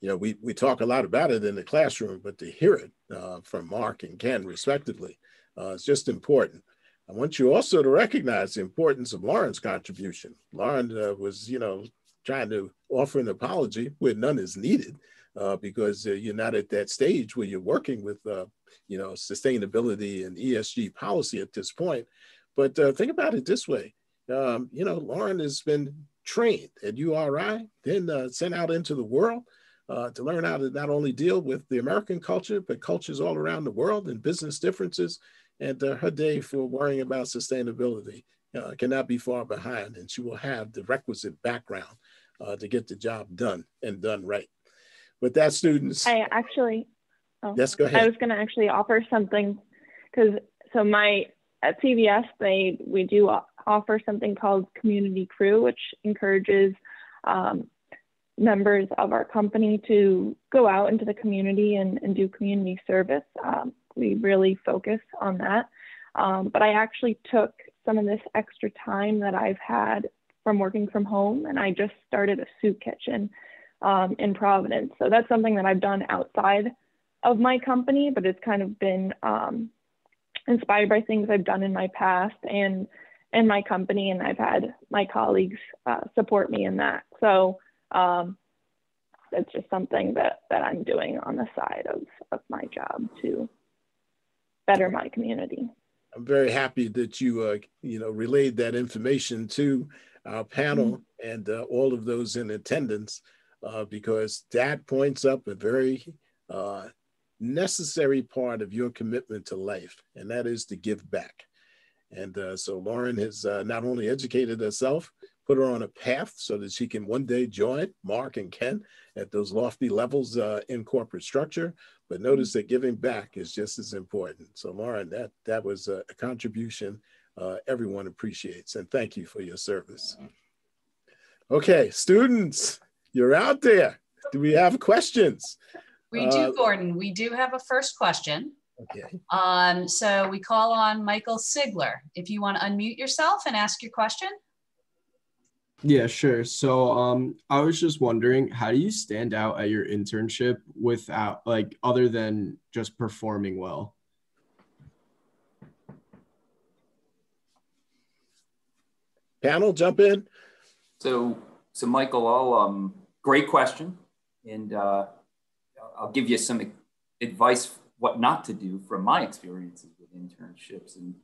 We talk a lot about it in the classroom, but to hear it from Mark and Ken, respectively, is just important. I want you also to recognize the importance of Lauren's contribution. Lauren was, trying to offer an apology where none is needed because you're not at that stage where you're working with, sustainability and ESG policy at this point. But think about it this way. Lauren has been trained at URI, then sent out into the world to learn how to not only deal with the American culture, but cultures all around the world and business differences. And her day for worrying about sustainability cannot be far behind, and she will have the requisite background to get the job done and done right. With that, students. Yes, go ahead. I was going to actually offer something at CVS, we do offer something called Community Crew, which encourages members of our company to go out into the community and do community service. We really focus on that. But I actually took some of this extra time that I've had from working from home, and I just started a soup kitchen in Providence. So that's something that I've done outside of my company, but it's kind of been inspired by things I've done in my past and in my company, and I've had my colleagues support me in that. So that's just something that I'm doing on the side of my job to better my community. I'm very happy that you, relayed that information to our panel and all of those in attendance, because that points up a very necessary part of your commitment to life, and that is to give back. And so Lauren has not only educated herself, put her on a path so that she can one day join Mark and Ken at those lofty levels in corporate structure, but notice that giving back is just as important. So Lauren, that was a contribution everyone appreciates, and thank you for your service. Okay, students, you're out there. Do we have questions? We do, Gordon. We do have a first question. Okay. So we call on Michael Sigler. If you want to unmute yourself and ask your question. Yeah, sure. So I was just wondering, how do you stand out at your internship without, other than just performing well? Panel, jump in. So Michael, great question. And I'll give you some advice what not to do from my experiences with internships. And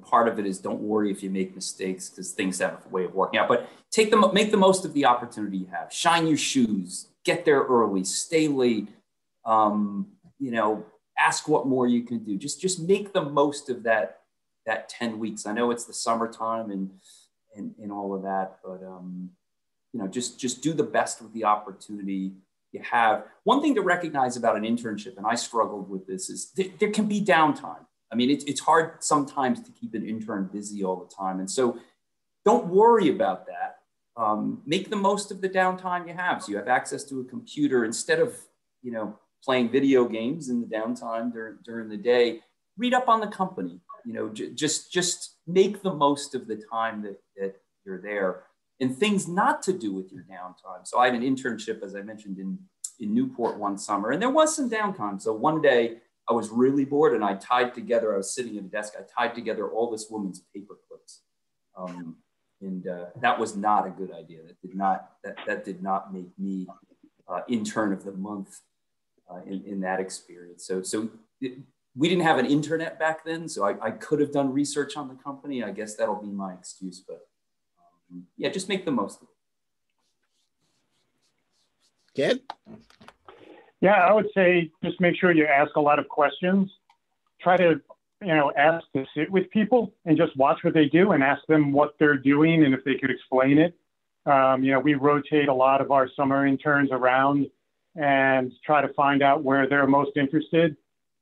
part of it is don't worry if you make mistakes, because things have a way of working out. But make the most of the opportunity you have. Shine your shoes. Get there early. Stay late. ask what more you can do. Just make the most of that 10 weeks. I know it's the summertime and all of that, but just do the best with the opportunity you have. One thing to recognize about an internship, and I struggled with this, is there can be downtime. I mean, it's hard sometimes to keep an intern busy all the time. And so don't worry about that. Make the most of the downtime you have. So you have access to a computer instead of, playing video games in the downtime during the day. Read up on the company, just make the most of the time that you're there, and things not to do with your downtime. So I had an internship, as I mentioned, in Newport one summer, and there was some downtime. So one day I was really bored, and I was sitting at a desk, I tied together all this woman's paper clips. And that was not a good idea. That did not make me intern of the month in that experience. We didn't have an internet back then, so I could have done research on the company. I guess that'll be my excuse, but just make the most of it. Ken? Yeah, I would say just make sure you ask a lot of questions. Try to, ask to sit with people and just watch what they do and ask them what they're doing and if they could explain it. We rotate a lot of our summer interns around and try to find out where they're most interested.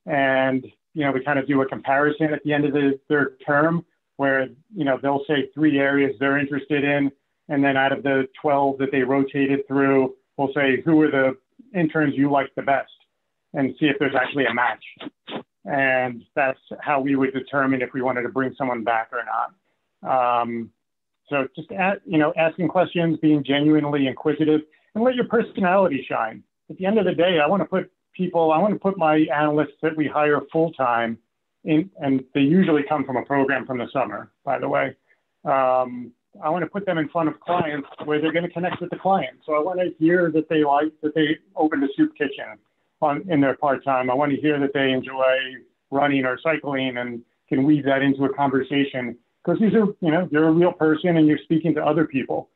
And, we kind of do a comparison at the end of their term where, they'll say 3 areas they're interested in. And then out of the 12 that they rotated through, we'll say, who are the interns you like the best, and see if there's actually a match. And that's how we would determine if we wanted to bring someone back or not. So just, asking questions, being genuinely inquisitive, and let your personality shine. At the end of the day, I want to put my analysts that we hire full-time in, and they usually come from a program from the summer, by the way. I want to put them in front of clients where they're going to connect with the client. So I want to hear that they opened a soup kitchen in their part-time. I want to hear that they enjoy running or cycling and can weave that into a conversation, because these are, you're a real person and you're speaking to other people.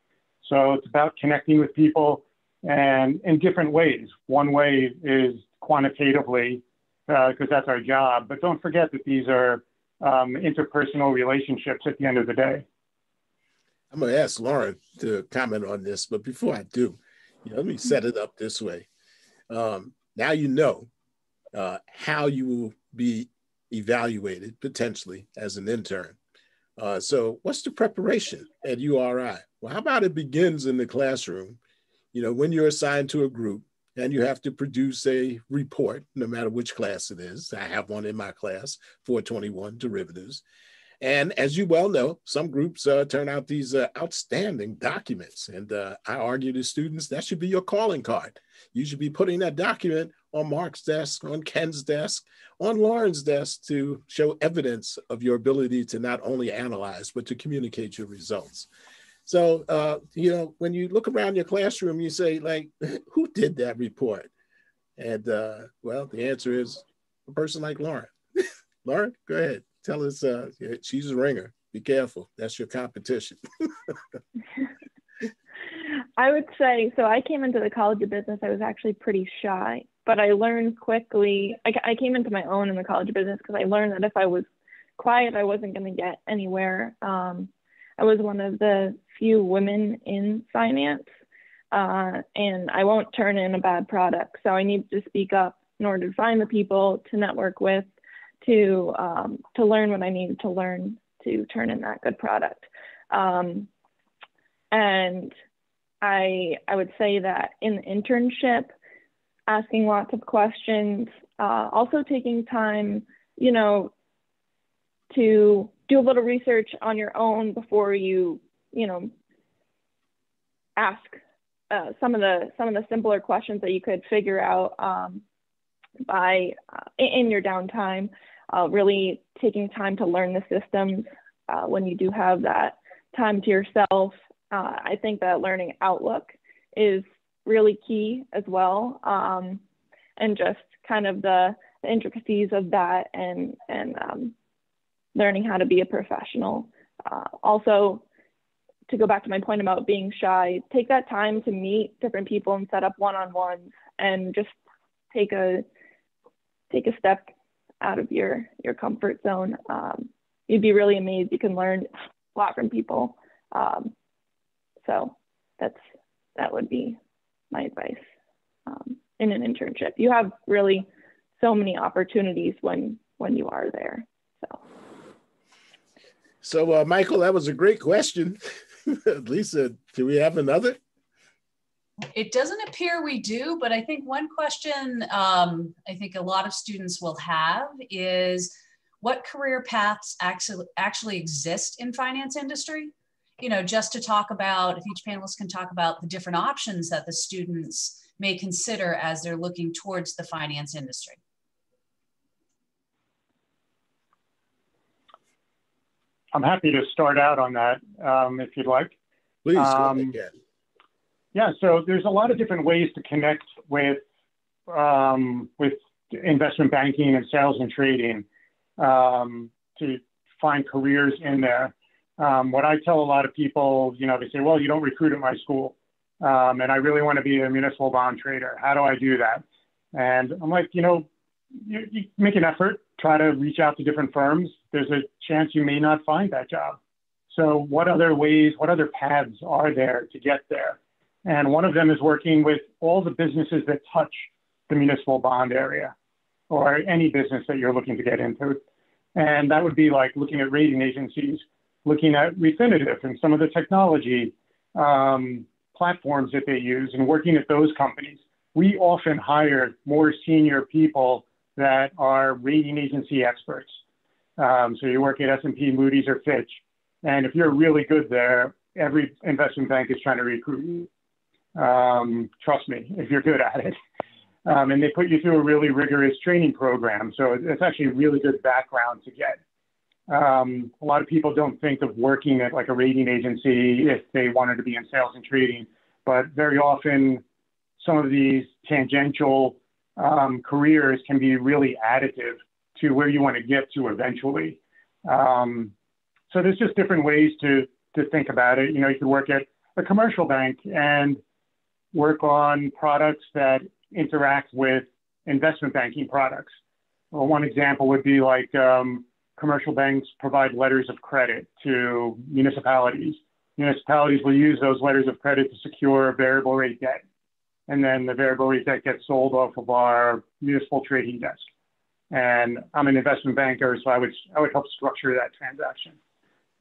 So it's about connecting with people and in different ways. One way is quantitatively, because that's our job, but don't forget that these are interpersonal relationships at the end of the day. I'm going to ask Lauren to comment on this, but before I do, let me set it up this way. Now you know how you will be evaluated potentially as an intern. So what's the preparation at URI? Well, how about it begins in the classroom, when you're assigned to a group and you have to produce a report, no matter which class it is. I have one in my class, 421 derivatives. And as you well know, some groups turn out these outstanding documents. And I argue to students, that should be your calling card. You should be putting that document on Mark's desk, on Ken's desk, on Lauren's desk to show evidence of your ability to not only analyze, but to communicate your results. So, when you look around your classroom, you say, who did that report? And well, the answer is a person like Lauren. Lauren, go ahead. Tell us, she's a ringer. Be careful. That's your competition. I would say, so I came into the College of Business, I was actually pretty shy, but I learned quickly. I came into my own in the College of Business because I learned that if I was quiet, I wasn't going to get anywhere. I was one of the few women in finance, and I won't turn in a bad product. So I need to speak up in order to find the people to network with, to learn what I needed to learn to turn in that good product. And I would say that in the internship, asking lots of questions, also taking time, to do a little research on your own before you, ask some of the simpler questions that you could figure out in your downtime. Really taking time to learn the systems when you do have that time to yourself. I think that learning Outlook is really key as well, and just kind of the intricacies of that, and learning how to be a professional. Also, to go back to my point about being shy, take that time to meet different people and set up one-on-ones, and just take take a step out of your comfort zone. You'd be really amazed. You can learn a lot from people. So that would be my advice in an internship. You have really so many opportunities when you are there. So Michael, that was a great question. Lisa, do we have another? It doesn't appear we do, but I think one question I think a lot of students will have is, what career paths actually exist in finance industry? You know, just to talk about, if each panelist can talk about the different options that the students may consider as they're looking towards the finance industry. I'm happy to start out on that if you'd like. Please, go ahead. Yeah, so there's a lot of different ways to connect with investment banking and sales and trading to find careers in there. What I tell a lot of people, you know, they say, well, you don't recruit at my school, and I really want to be a municipal bond trader. How do I do that? And I'm like, you know, you make an effort, try to reach out to different firms. There's a chance you may not find that job. So what other ways, what other paths are there to get there? And one of them is working with all the businesses that touch the municipal bond area, or any business that you're looking to get into. And that would be like looking at rating agencies, looking at Refinitiv and some of the technology platforms that they use, and working at those companies. We often hire more senior people that are rating agency experts. So you work at S&P, Moody's, or Fitch. And if you're really good there, every investment bank is trying to recruit you. Trust me, if you're good at it. And they put you through a really rigorous training program. So it's actually a really good background to get. A lot of people don't think of working at like a rating agency if they wanted to be in sales and trading, but very often some of these tangential careers can be really additive to where you want to get to eventually. So there's just different ways to think about it. You know, you could work at a commercial bank and work on products that interact with investment banking products. Well, one example would be like commercial banks provide letters of credit to municipalities. Municipalities will use those letters of credit to secure variable rate debt. And then the variable rate debt gets sold off of our municipal trading desk. And I'm an investment banker, so I would help structure that transaction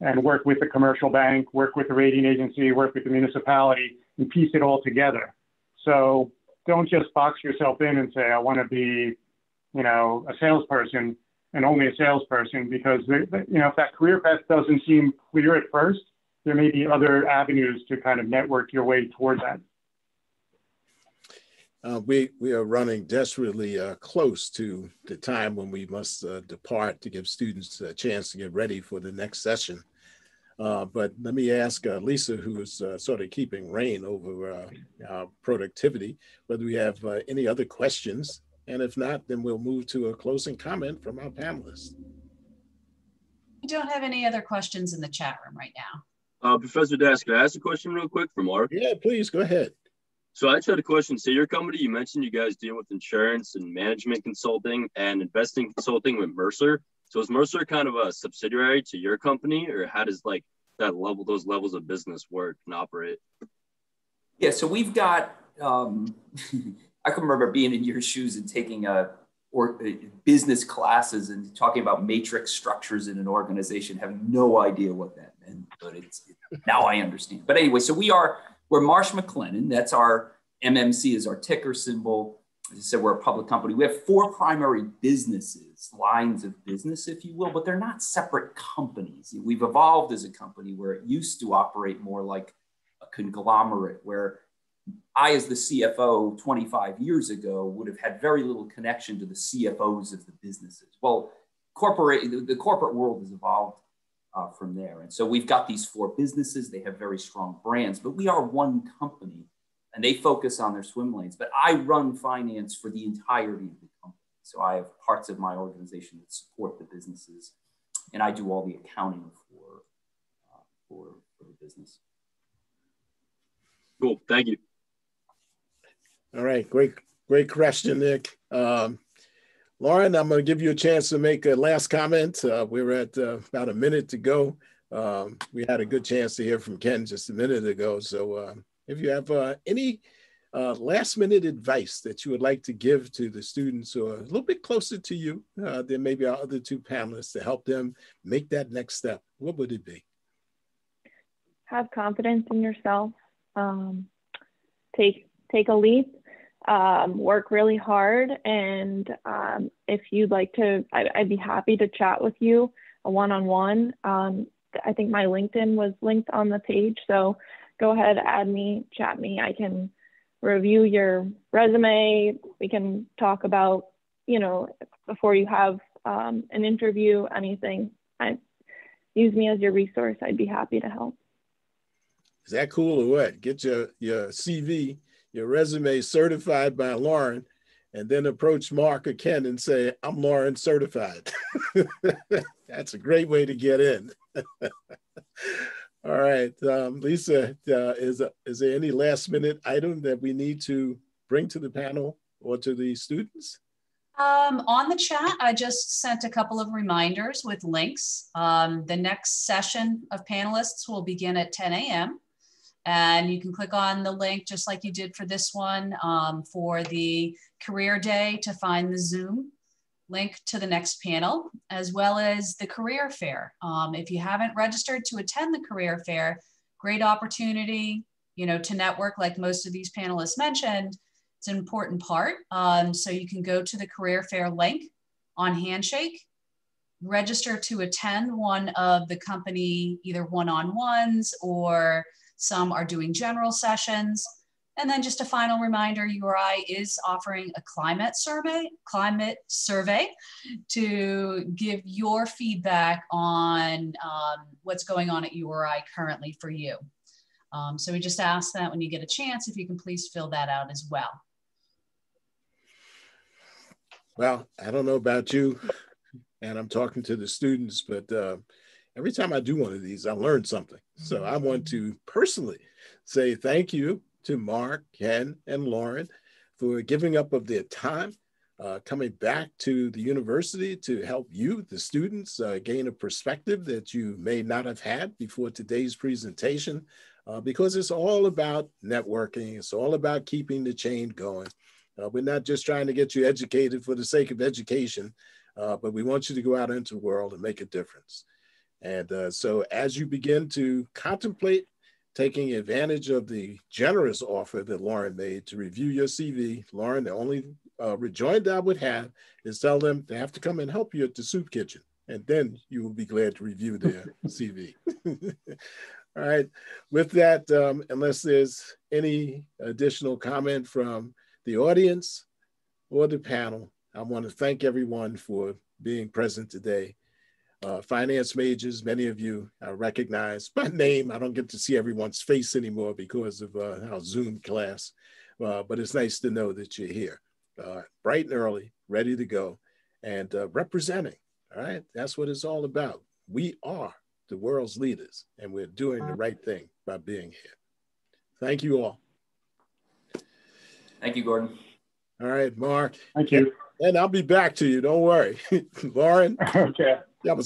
and work with the commercial bank, work with the rating agency, work with the municipality, and piece it all together. So don't just box yourself in and say, I want to be, you know, a salesperson and only a salesperson, because, you know, if that career path doesn't seem clear at first, there may be other avenues to kind of network your way toward that. We are running desperately close to the time when we must depart to give students a chance to get ready for the next session. But let me ask Lisa, who is sort of keeping reign over our productivity, whether we have any other questions. And if not, then we'll move to a closing comment from our panelists. We don't have any other questions in the chat room right now. Professor Das, can I ask a question real quick from Mark? Yeah, please go ahead. So I just had a question. So your company, you mentioned you guys deal with insurance and management consulting and investing consulting with Mercer. So is Mercer kind of a subsidiary to your company, or how does like that level, those levels of business work and operate? Yeah, so we've got, I can remember being in your shoes and taking business classes and talking about matrix structures in an organization, having no idea what that meant, but now I understand. But anyway, so we're Marsh McLennan. That's our MMC is our ticker symbol. As I said, we're a public company. We have 4 primary businesses, lines of business, if you will, but they're not separate companies. We've evolved as a company where it used to operate more like a conglomerate, where I, as the CFO 25 years ago, would have had very little connection to the CFOs of the businesses. Well, the corporate world has evolved from there. And so we've got these 4 businesses. They have very strong brands, but we are one company, and they focus on their swim lanes. But I run finance for the entirety of the company. So I have parts of my organization that support the businesses, and I do all the accounting for the business. Cool, thank you. All right, great question, Nick. Lauren, I'm going to give you a chance to make a last comment. We're at about a minute to go. We had a good chance to hear from Ken just a minute ago. So if you have any last minute advice that you would like to give to the students who are a little bit closer to you than maybe our other two panelists to help them make that next step, what would it be? Have confidence in yourself. Take a leap. Work really hard, and if you'd like to, I'd be happy to chat with you a one-on-one. I think my LinkedIn was linked on the page, so go ahead, add me, chat me. I can review your resume. We can talk about, you know, before you have an interview, anything. Use me as your resource. I'd be happy to help. Is that cool or what? Get your CV, your resume certified by Lauren, and then approach Mark or Ken and say, I'm Lauren certified. That's a great way to get in. All right, Lisa, is there any last minute item that we need to bring to the panel or to the students? On the chat, I just sent a couple of reminders with links. The next session of panelists will begin at 10 a.m. And you can click on the link just like you did for this one for the career day to find the Zoom link to the next panel, as well as the career fair. If you haven't registered to attend the career fair, great opportunity, you know, to network like most of these panelists mentioned. It's an important part. So you can go to the career fair link on Handshake, register to attend one of the company, either one-on-ones or some are doing general sessions. And then just a final reminder, URI is offering a climate survey to give your feedback on what's going on at URI currently for you. So we just ask that when you get a chance, if you can please fill that out as well. Well, I don't know about you, and I'm talking to the students, but every time I do one of these, I learn something. So I want to personally say thank you to Mark, Ken, and Lauren for giving up of their time, coming back to the university to help you, the students, gain a perspective that you may not have had before today's presentation, because it's all about networking. It's all about keeping the chain going. We're not just trying to get you educated for the sake of education, but we want you to go out into the world and make a difference. And so as you begin to contemplate taking advantage of the generous offer that Lauren made to review your CV, Lauren, the only rejoinder I would have is tell them they have to come and help you at the soup kitchen, and then you will be glad to review their CV. All right, with that, unless there's any additional comment from the audience or the panel, I want to thank everyone for being present today. Finance majors, many of you I recognize by name. I don't get to see everyone's face anymore because of our Zoom class, but it's nice to know that you're here, bright and early, ready to go, and representing, all right? That's what it's all about. We are the world's leaders, and we're doing the right thing by being here. Thank you all. Thank you, Gordon. All right, Mark. Thank you. And I'll be back to you, don't worry. Lauren. Okay. Yeah, I'm